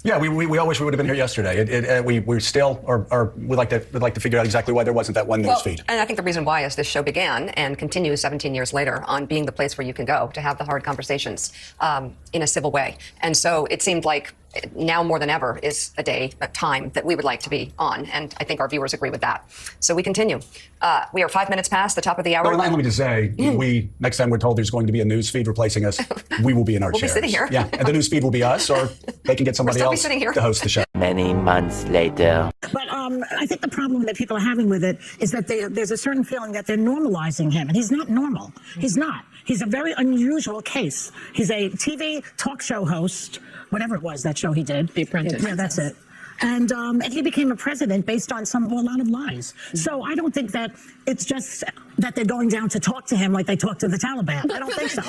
Yeah, we all wish we would have been here yesterday. We still would like to figure out exactly why there wasn't that one news feed. And I think the reason why is this show began and continues 17 years later on being the place where you can go to have the hard conversations in a civil way. And so it seemed like now more than ever is a time that we would like to be on. And I think our viewers agree with that. So we continue. We are 5 minutes past the top of the hour. Well, let me just say, next time we're told there's going to be a news feed replacing us, we will be in our chairs. We'll be sitting here. Yeah, and the news feed will be us, or they can get somebody else to host the show. Many months later. But I think the problem that people are having with it is that there's a certain feeling that they're normalizing him, and he's not normal. He's not. He's a very unusual case. He's a TV talk show host, whatever it was, that show he did. The Apprentice. Yeah, that's it. And he became a president based on a lot of lies. So I don't think that it's just that they're going down to talk to him like they talk to the Taliban. I don't think so.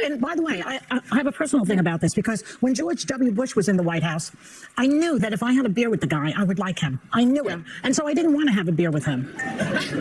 And by the way, I have a personal thing about this, because when George W. Bush was in the White House, I knew that if I had a beer with the guy, I would like him. I knew it. And so I didn't want to have a beer with him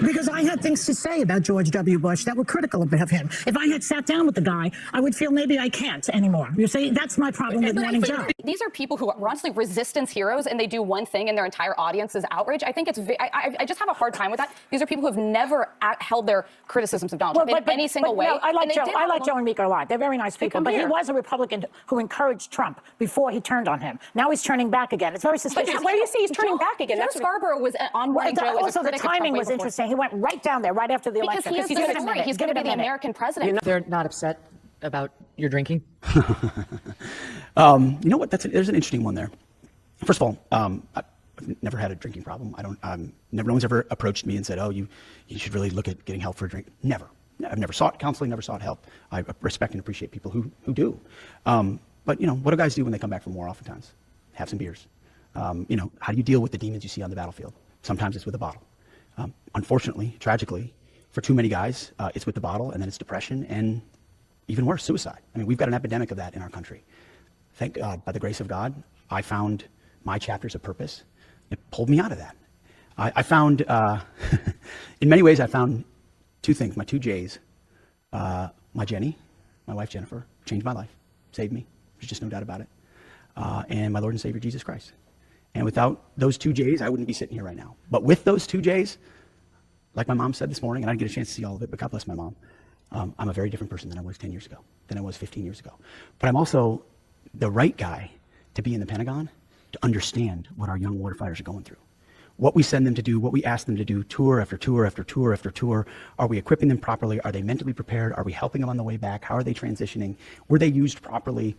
because I had things to say about George W. Bush that were critical of him. If I had sat down with the guy, I would feel maybe I can't anymore. You see, that's my problem with Morning Joe. These are people who are honestly resistance heroes, and they do one thing and their entire audience is outrage. I think I just have a hard time with that. These are people who have never held their criticisms of Donald Trump in any single way. No, I like Joe and Mika a lot. They're very nice people. But he was a Republican who encouraged Trump before he turned on him. Now he's turning back again. It's very suspicious. Where do you see he's turning back again? That's Scarborough was on Morning Joe. Also, the timing was interesting. He went right down there right after the election. Because he's going to be the American president. They're not upset about your drinking? You know what? There's an interesting one there. First of all, I've never had a drinking problem. No one's ever approached me and said, "Oh, you should really look at getting help for a drink." Never. I've never sought counseling, never sought help. I respect and appreciate people who do. But what do guys do when they come back from war? Oftentimes, have some beers. How do you deal with the demons you see on the battlefield? Sometimes it's with a bottle. Unfortunately, tragically, for too many guys, it's with the bottle, and then it's depression, and even worse, suicide. I mean, we've got an epidemic of that in our country. Thank God, by the grace of God, I found my chapters of purpose. It pulled me out of that. I found, in many ways, I found two things. My two J's, my Jenny, my wife Jennifer, changed my life, saved me. There's just no doubt about it. And my Lord and Savior, Jesus Christ. And without those two J's, I wouldn't be sitting here right now. But with those two J's, like my mom said this morning, and I didn't get a chance to see all of it, but God bless my mom, I'm a very different person than I was 10 years ago, than I was 15 years ago. But I'm also the right guy to be in the Pentagon to understand what our young warfighters are going through. What we send them to do, what we ask them to do, tour after tour after tour after tour. Are we equipping them properly? Are they mentally prepared? Are we helping them on the way back? How are they transitioning? Were they used properly?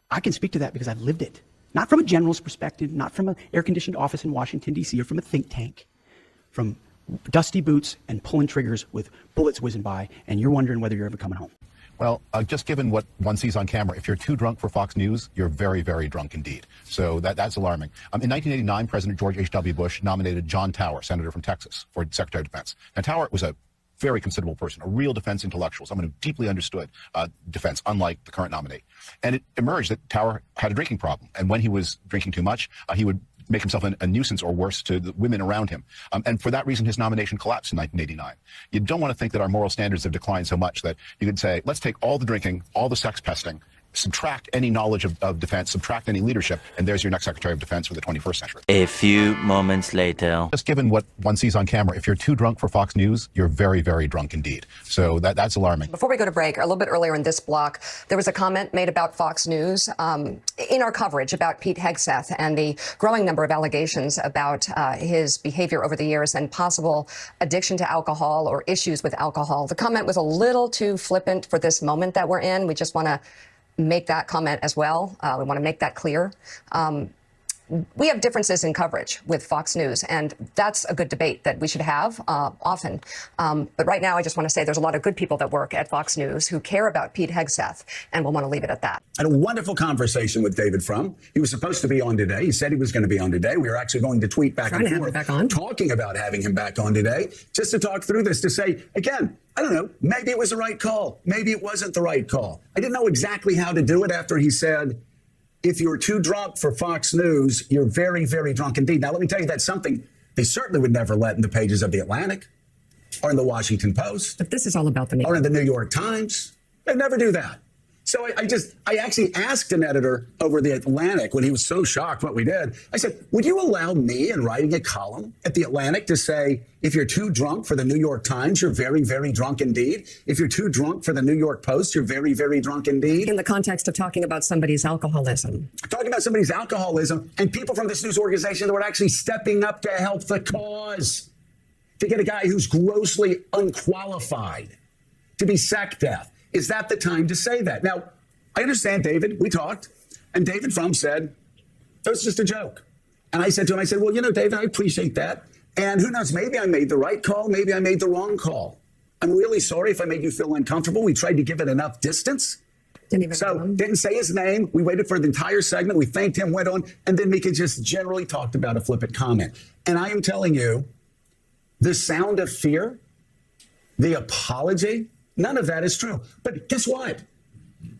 I can speak to that because I've lived it. Not from a general's perspective, not from an air-conditioned office in Washington, D.C., or from a think tank. From dusty boots and pulling triggers with bullets whizzing by, and you're wondering whether you're ever coming home. Well, just given what one sees on camera, if you're too drunk for Fox News, you're very, very drunk indeed. So that's alarming. In 1989, President George H.W. Bush nominated John Tower, senator from Texas, for Secretary of Defense. Now, Tower was a very considerable person, a real defense intellectual, someone who deeply understood defense, unlike the current nominee. And it emerged that Tower had a drinking problem. And when he was drinking too much, he would make himself a nuisance or worse to the women around him. And for that reason, his nomination collapsed in 1989. You don't want to think that our moral standards have declined so much that you could say, let's take all the drinking, all the sex pesting, subtract any knowledge of defense, subtract any leadership, and there's your next Secretary of Defense for the 21st century. A few moments later. Just given what one sees on camera, if you're too drunk for Fox News, you're very, very drunk indeed. So that's alarming. Before we go to break, a little bit earlier in this block, there was a comment made about Fox News in our coverage about Pete Hegseth and the growing number of allegations about his behavior over the years and possible addiction to alcohol or issues with alcohol. The comment was a little too flippant for this moment that we're in. We just want to make that comment as well. We want to make that clear. We have differences in coverage with Fox News, and that's a good debate that we should have often. But right now, I just want to say there's a lot of good people that work at Fox News who care about Pete Hegseth, and we'll want to leave it at that. I had a wonderful conversation with David Frum. He was supposed to be on today. He said he was going to be on today. We were actually going to tweet back and forth, talking about having him back on today, just to talk through this, to say, again, I don't know, maybe it was the right call. Maybe it wasn't the right call. I didn't know exactly how to do it after he said, if you're too drunk for Fox News, you're very, very drunk indeed. Now, let me tell you, that's something they certainly would never let in the pages of the Atlantic or in the Washington Post. But this is all about the media. Or in the New York Times. They'd never do that. So I actually asked an editor over the Atlantic when he was so shocked what we did. I said, would you allow me in writing a column at the Atlantic to say, if you're too drunk for the New York Times, you're very, very drunk indeed. If you're too drunk for the New York Post, you're very, very drunk indeed. In the context of talking about somebody's alcoholism. Talking about somebody's alcoholism and people from this news organization that were actually stepping up to help the cause. To get a guy who's grossly unqualified to be sack death. Is that the time to say that? Now, I understand, David, we talked, and David Frum said, that was just a joke. And I said to him, well, you know, David, I appreciate that. And who knows, maybe I made the right call, maybe I made the wrong call. I'm really sorry if I made you feel uncomfortable. We tried to give it enough distance. Didn't say his name. We waited for the entire segment. We thanked him, went on, and then Mika just generally talked about a flippant comment. And I am telling you, the sound of fear, the apology, none of that is true. But guess what?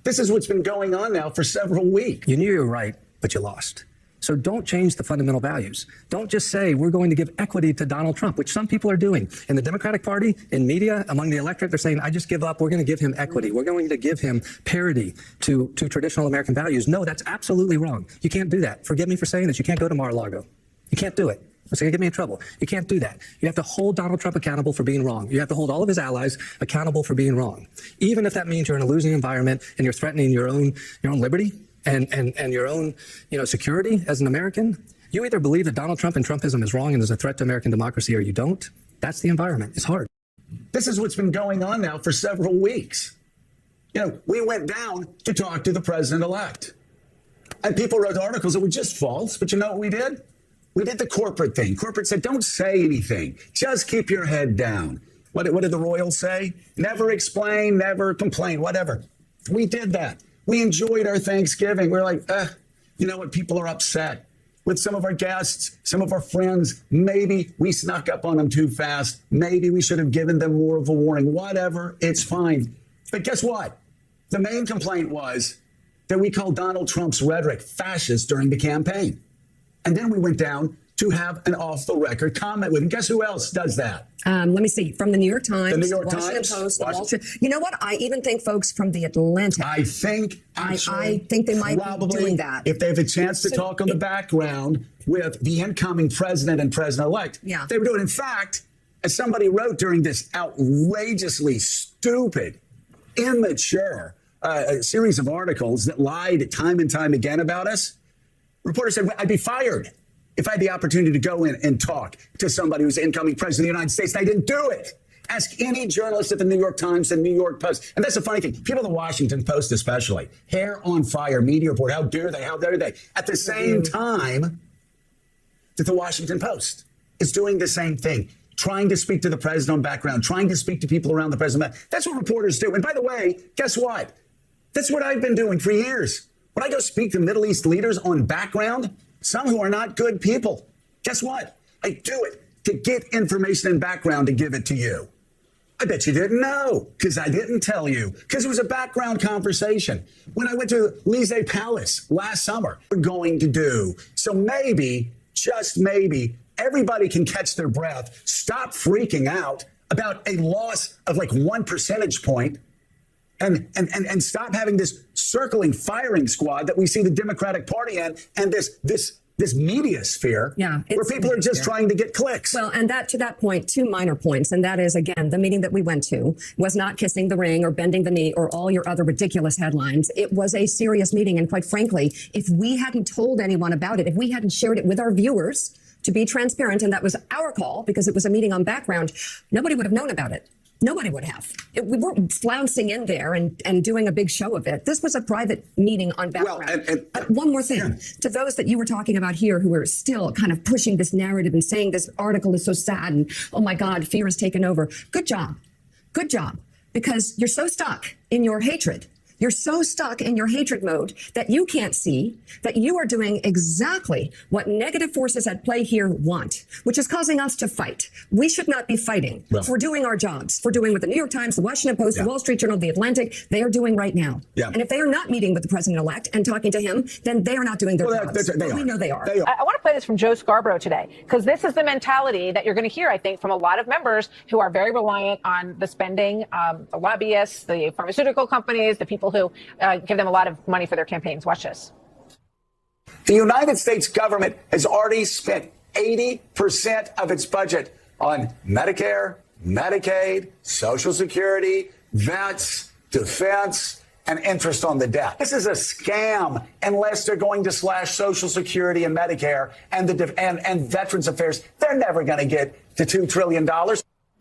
This is what's been going on now for several weeks. You knew you were right, but you lost. So don't change the fundamental values. Don't just say we're going to give equity to Donald Trump, which some people are doing. In the Democratic Party, in media, among the electorate, they're saying, I just give up. We're going to give him equity. We're going to give him parity to traditional American values. No, that's absolutely wrong. You can't do that. Forgive me for saying this. You can't go to Mar-a-Lago. You can't do it. It's going to get me in trouble. You can't do that. You have to hold Donald Trump accountable for being wrong. You have to hold all of his allies accountable for being wrong. Even if that means you're in a losing environment and you're threatening your own liberty and your own, security as an American. You either believe that Donald Trump and Trumpism is wrong and is a threat to American democracy, or you don't. That's the environment. It's hard. This is what's been going on now for several weeks. We went down to talk to the president-elect. And people wrote articles that were just false, but you know what we did? We did the corporate thing. Corporate said, don't say anything. Just keep your head down. What did the Royals say? Never explain, never complain, whatever. We did that. We enjoyed our Thanksgiving. We're like, you know what? People are upset with some of our guests, some of our friends. Maybe we snuck up on them too fast. Maybe we should have given them more of a warning. Whatever, it's fine. But guess what? The main complaint was that we called Donald Trump's rhetoric fascist during the campaign. And then we went down to have an off-the-record comment with him. Guess who else does that? Let me see. From the New York Times, the New York Washington Times, Post, the Wall Street. You know what? I even think folks from the Atlantic. I think they might be doing that. If they have a chance to talk on the background with the incoming president and president-elect, they would do it. In fact, as somebody wrote during this outrageously stupid, immature series of articles that lied time and time again about us, reporter said, I'd be fired if I had the opportunity to go in and talk to somebody who's incoming president of the United States. And I didn't do it. Ask any journalist at the New York Times and New York Post. And that's the funny thing. People at the Washington Post especially, hair on fire, media report. How dare they? How dare they? At the same time that the Washington Post is doing the same thing, trying to speak to the president on background, trying to speak to people around the president. That's what reporters do. And by the way, guess what? That's what I've been doing for years. When I go speak to Middle East leaders on background, some who are not good people, guess what? I do it to get information and background to give it to you. I bet you didn't know, because I didn't tell you, because it was a background conversation. When I went to Élysée Palace last summer, we're going to do. So maybe, just maybe, everybody can catch their breath, stop freaking out about a loss of like 1 percentage point, and stop having this circling firing squad that we see the Democratic Party in, and this media sphere where people are just trying to get clicks. Well, and to that point, 2 minor points. And that is, again, the meeting that we went to was not kissing the ring or bending the knee or all your other ridiculous headlines. It was a serious meeting. And quite frankly, if we hadn't told anyone about it, if we hadn't shared it with our viewers to be transparent, and that was our call because it was a meeting on background, nobody would have known about it. Nobody would have. We weren't flouncing in there and doing a big show of it. This was a private meeting on background. Well, one more thing. To those that you were talking about here who are still kind of pushing this narrative and saying this article is so sad and, oh my God, fear has taken over. Good job. Good job. Because you're so stuck in your hatred. You're so stuck in your hatred mode that you can't see that you are doing exactly what negative forces at play here want, which is causing us to fight. We should not be fighting for doing our jobs, for doing what the New York Times, the Washington Post, the Wall Street Journal, the Atlantic, they are doing right now. And if they are not meeting with the president-elect and talking to him, then they are not doing their jobs. We know they are. I want to play this from Joe Scarborough today, because this is the mentality that you're going to hear, I think, from a lot of members who are very reliant on the spending, the lobbyists, the pharmaceutical companies, the people people who give them a lot of money for their campaigns. Watch this. The United States government has already spent 80% of its budget on Medicare, Medicaid, Social Security, vets, defense, and interest on the debt. This is a scam unless they're going to slash Social Security and Medicare and and Veterans Affairs. They're never going to get to $2 trillion.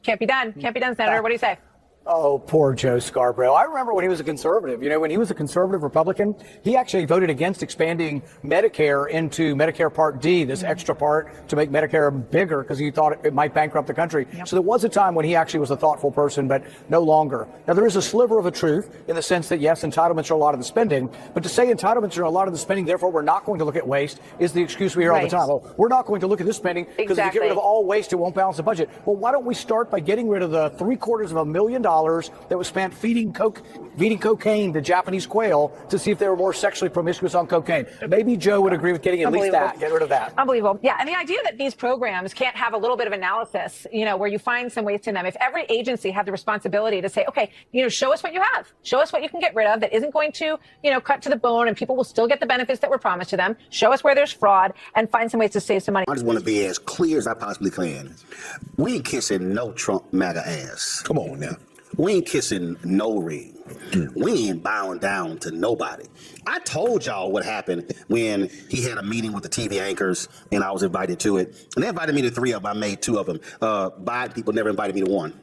Can't be done. Can't be done, Senator. What do you say? Oh, poor Joe Scarborough. I remember when he was a conservative. You know, when he was a conservative Republican, he actually voted against expanding Medicare into Medicare Part D, this extra part to make Medicare bigger because he thought it might bankrupt the country. Yep. So there was a time when he actually was a thoughtful person, but no longer. Now, there is a sliver of a truth in the sense that, yes, entitlements are a lot of the spending, but to say entitlements are a lot of the spending, therefore we're not going to look at waste is the excuse we hear all the time. Oh, we're not going to look at this spending because if you get rid of all waste, it won't balance the budget. Well, why don't we start by getting rid of the $750,000 that was spent feeding cocaine to Japanese quail to see if they were more sexually promiscuous on cocaine? Maybe Joe would agree with getting at least that. Get rid of that. Unbelievable. Yeah, and the idea that these programs can't have a little bit of analysis, you know, where you find some waste in them. If every agency had the responsibility to say, okay, you know, show us what you have. Show us what you can get rid of that isn't going to, you know, cut to the bone and people will still get the benefits that were promised to them. Show us where there's fraud and find some ways to save some money. I just want to be as clear as I possibly can. We ain't kissing no Trump MAGA ass. Come on now. We ain't kissing no ring. We ain't bowing down to nobody. I told y'all what happened when he had a meeting with the TV anchors and I was invited to it. And they invited me to 3 of them. I made 2 of them. Biden people never invited me to 1.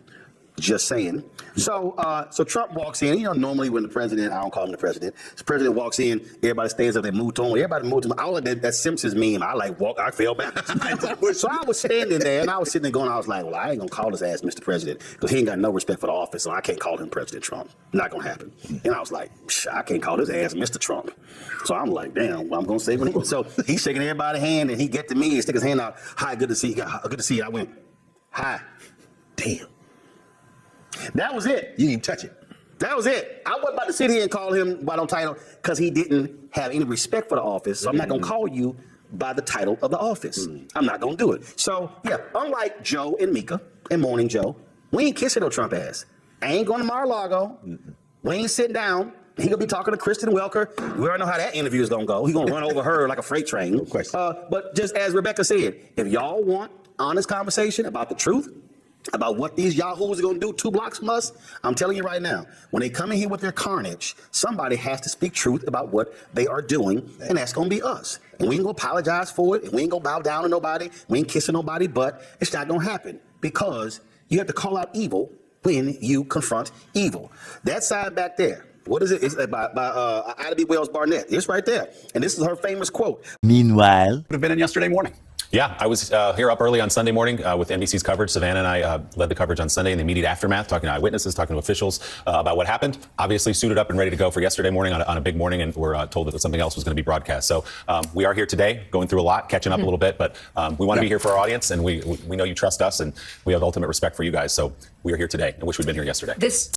Just saying. So Trump walks in. You know, normally when the president, I don't call him the president. The president walks in, everybody stands up, they move to him. Everybody moves to him. I like that Simpsons meme. I fell back. So I was standing there and I was sitting there going, I was like, well, I ain't gonna call his ass Mr. President because he ain't got no respect for the office, so I can't call him President Trump. Not gonna happen. And I was like, I can't call his ass Mr. Trump. So I'm like, damn, well, I'm gonna say what he. So he's shaking everybody's hand and he get to me and stick his hand out. Hi, good to see you. Good to see you. I went, hi. Damn. That was it. You didn't even touch it. That was it. I wasn't about to sit here and call him by no title because he didn't have any respect for the office. So I'm not going to call you by the title of the office. I'm not going to do it. So, yeah, unlike Joe and Mika and Morning Joe, we ain't kissing no Trump ass. I ain't going to Mar-a-Lago. We ain't sitting down. He going to be talking to Kristen Welker. We already know how that interview is going to go. He's going to run over her like a freight train. No question. But just as Rebecca said, if y'all want honest conversation about the truth, about what these yahoos are going to do 2 blocks from us, I'm telling you right now, when they come in here with their carnage, somebody has to speak truth about what they are doing, and that's going to be us. And we ain't going to apologize for it, and we ain't going to bow down to nobody, we ain't kissing nobody, but it's not going to happen because you have to call out evil when you confront evil. That side back there, what is it? It's by Ida B. Wells Barnett. It's right there. And this is her famous quote. Meanwhile, Would have been in yesterday morning. Yeah, I was here up early on Sunday morning with NBC's coverage. Savannah and I led the coverage on Sunday in the immediate aftermath, talking to eyewitnesses, talking to officials about what happened. Obviously suited up and ready to go for yesterday morning on a big morning, and we're told that something else was going to be broadcast. So we are here today, going through a lot, catching up a little bit, but we want to be here for our audience, and we know you trust us, and we have ultimate respect for you guys. So we are here today. I wish we'd been here yesterday.